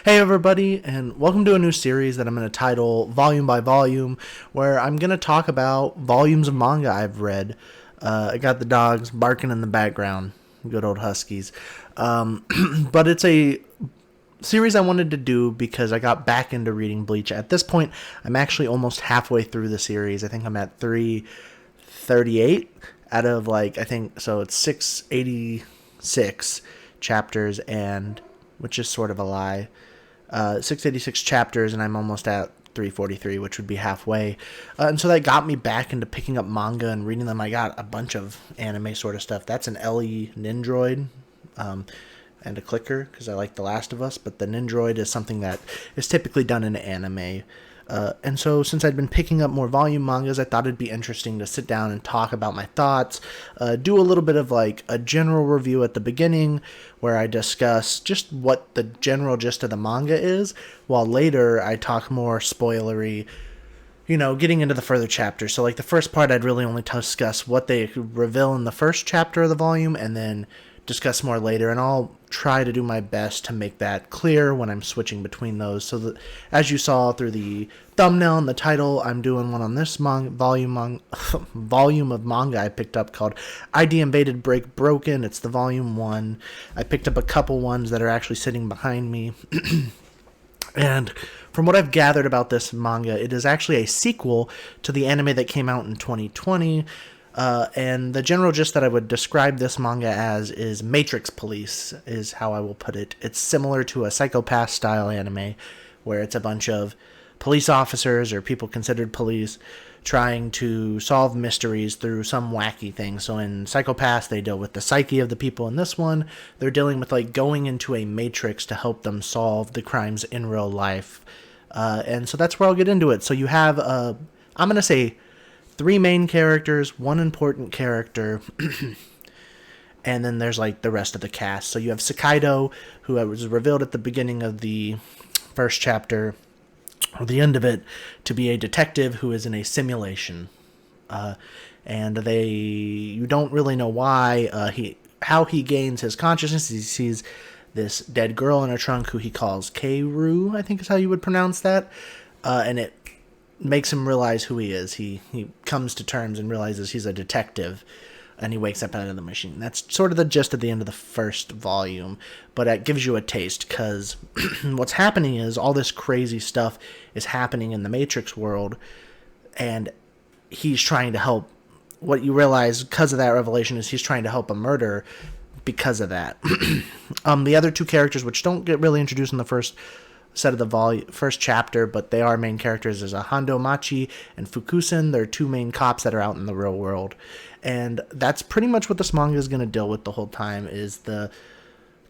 Hey everybody, and welcome to a new series that I'm going to title Volume by Volume, where I'm going to talk about volumes of manga I've read. I got the dogs barking in the background, good old huskies. But it's a series I wanted to do because I got back into reading Bleach. At this point, I'm actually almost halfway through the series. I think I'm at 338 out of I think, so it's 686 chapters, and which is sort of a lie. 686 chapters, and I'm almost at 343, which would be halfway. And so that got me back into picking up manga and reading them. I got a bunch of anime sort of stuff. That's an LE Nindroid and a clicker, because I like The Last of Us, but the Nindroid is something that is typically done in anime. And so since I'd been picking up more volume mangas, I thought it'd be interesting to sit down and talk about my thoughts, do a little bit of a general review at the beginning where I discuss just what the general gist of the manga is, while later I talk more spoilery, getting into the further chapters. So the first part, I'd really only discuss what they reveal in the first chapter of the volume, and then discuss more later, and I'll try to do my best to make that clear when I'm switching between those. So that, as you saw through the thumbnail and the title, I'm doing one on this volume of manga I picked up called ID Invaded Break Broken. It's the volume 1. I picked up a couple ones that are actually sitting behind me. And from what I've gathered about this manga, it is actually a sequel to the anime that came out in 2020. And the general gist that I would describe this manga as is Matrix Police, is how I will put it. It's similar to a Psycho-Pass style anime, where it's a bunch of police officers, or people considered police, trying to solve mysteries through some wacky thing. So in Psycho-Pass, they deal with the psyche of the people. In this one, they're dealing with going into a matrix to help them solve the crimes in real life. And so that's where I'll get into it. So you have, I'm going to say, 3 main characters, 1 important character, and then there's the rest of the cast. So you have Sakaido, who was revealed at the beginning of the first chapter, or the end of it, to be a detective who is in a simulation. And you don't really know why, how he gains his consciousness. He sees this dead girl in a trunk who he calls Keiru, I think is how you would pronounce that. And it makes him realize who he is. He comes to terms and realizes he's a detective, and he wakes up out of the machine. That's sort of the gist at the end of the first volume, but it gives you a taste, because what's happening is all this crazy stuff is happening in the Matrix world, and he's trying to help. What you realize because of that revelation is he's trying to help a murderer because of that. The other 2 characters, which don't get really introduced in the first set of the first chapter, but they are main characters, is Hondo Machi and Fukusen. They're 2 main cops that are out in the real world, and that's pretty much what this manga is going to deal with the whole time, is the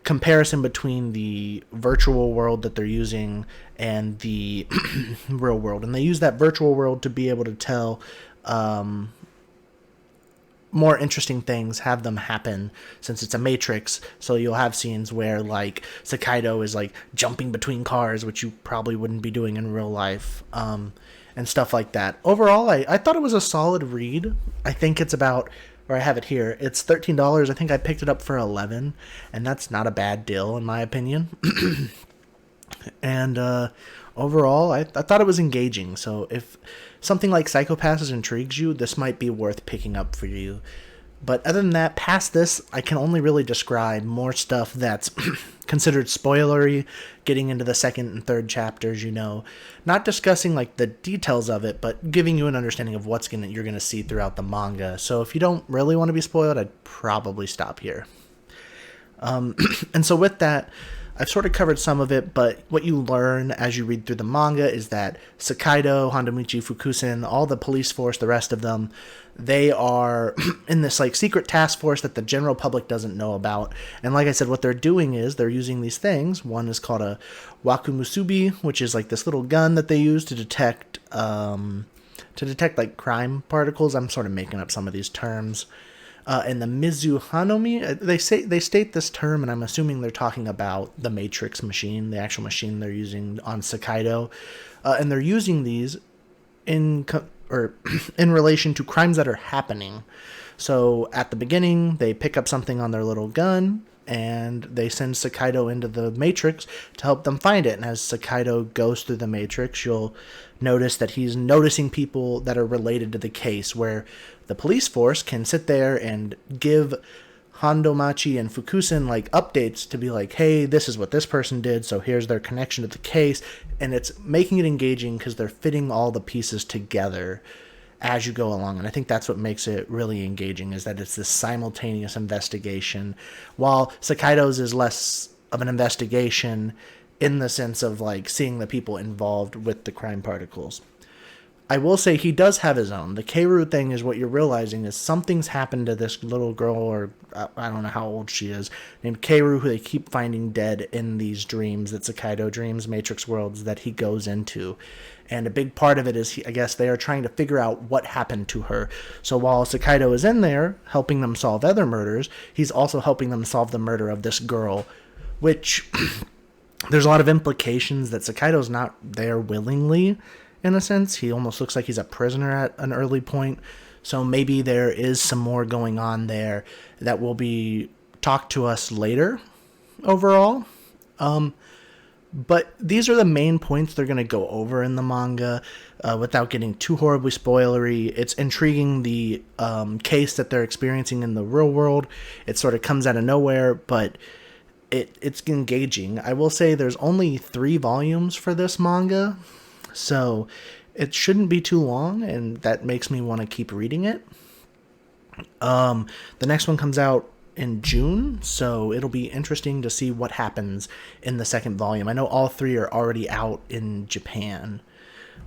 comparison between the virtual world that they're using and the real world. And they use that virtual world to be able to tell more interesting things, have them happen, since it's a matrix. So you'll have scenes where Sakaido is jumping between cars, which you probably wouldn't be doing in real life, and stuff like that. Overall, I thought it was a solid read. I think it's about, or I have it here, it's $13. I think I picked it up for $11, and that's not a bad deal in my opinion. And overall, I thought it was engaging. So if something like Psycho-Pass intrigues you, this might be worth picking up for you. But other than that, past this, I can only really describe more stuff that's considered spoilery, getting into the second and third chapters, not discussing the details of it, but giving you an understanding of what you're gonna see throughout the manga. So if you don't really want to be spoiled, I'd probably stop here. And so with that, I've sort of covered some of it, but what you learn as you read through the manga is that Sakaido, Hondomichi, Fukusen, all the police force, the rest of them, they are in this secret task force that the general public doesn't know about. And like I said, what they're doing is they're using these things. One is called a Wakumusubi, which is this little gun that they use to detect crime particles. I'm sort of making up some of these terms. And the Mizuhanomi, they state this term, and I'm assuming they're talking about the Matrix machine, the actual machine they're using on Sakaido, and they're using these in relation to crimes that are happening. So at the beginning, they pick up something on their little gun, and they send Sakaido into the Matrix to help them find it. And as Sakaido goes through the Matrix, you'll notice that he's noticing people that are related to the case, where the police force can sit there and give Hondomachi and Fukusen like updates to be like, hey, this is what this person did, so here's their connection to the case. And it's making it engaging because they're fitting all the pieces together as you go along. And I think that's what makes it really engaging, is that it's this simultaneous investigation, while Sakaido's is less of an investigation in the sense of like seeing the people involved with the crime particles. I will say he does have his own. The Keiru thing is what you're realizing is something's happened to this little girl, or I don't know how old she is, named Keiru, who they keep finding dead in these dreams that Sakaido dreams, Matrix worlds that he goes into. And a big part of it is, I guess, they are trying to figure out what happened to her. So while Sakaido is in there helping them solve other murders, he's also helping them solve the murder of this girl, which there's a lot of implications that Sakaido's not there willingly. In a sense, he almost looks like he's a prisoner at an early point. So maybe there is some more going on there that will be talked to us later overall. But these are the main points they're going to go over in the manga without getting too horribly spoilery. It's intriguing, the case that they're experiencing in the real world. It sort of comes out of nowhere, but it's engaging. I will say there's only 3 volumes for this manga, so it shouldn't be too long, and that makes me want to keep reading it. The next one comes out in June, so it'll be interesting to see what happens in the second volume. I know all 3 are already out in Japan.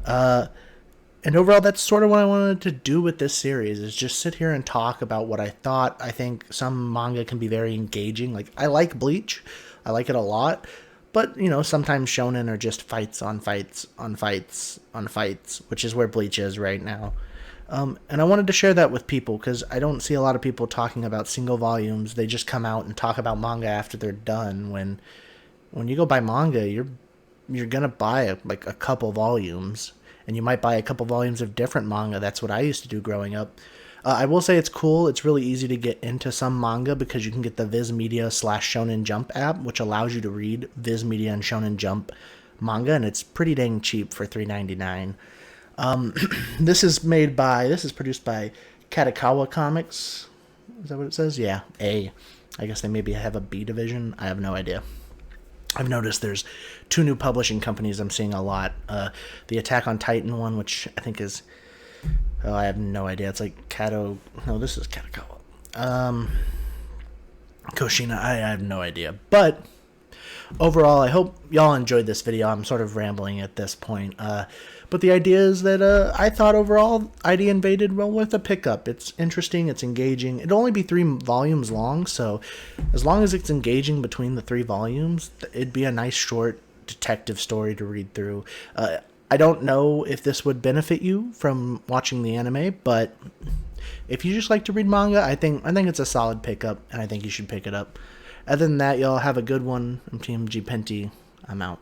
And overall, that's sort of what I wanted to do with this series, is just sit here and talk about what I thought. I think some manga can be very engaging. Like, I like Bleach. I like it a lot. But, you know, sometimes shonen are just fights on fights on fights on fights, which is where Bleach is right now. And I wanted to share that with people because I don't see a lot of people talking about single volumes. They just come out and talk about manga after they're done. When you go buy manga, you're gonna buy a couple volumes, and you might buy a couple volumes of different manga. That's what I used to do growing up. I will say it's cool. It's really easy to get into some manga because you can get the Viz Media / Shonen Jump app, which allows you to read Viz Media and Shonen Jump manga, and it's pretty dang cheap for $3.99. This is produced by Katakawa Comics. Is that what it says? Yeah, A. I guess they maybe have a B division. I have no idea. I've noticed there's 2 new publishing companies I'm seeing a lot. The Attack on Titan one, which I think is... Oh, I have no idea. It's like Kato... No, this is Katakawa. Koshina, I have no idea. But overall, I hope y'all enjoyed this video. I'm sort of rambling at this point. But the idea is that I thought overall ID Invaded well worth a pickup. It's interesting. It's engaging. It'll only be 3 volumes long, so as long as it's engaging between the 3 volumes, it'd be a nice short detective story to read through. I don't know if this would benefit you from watching the anime, but if you just like to read manga, I think it's a solid pickup, and I think you should pick it up. Other than that, y'all have a good one. I'm Team G Penty. I'm out.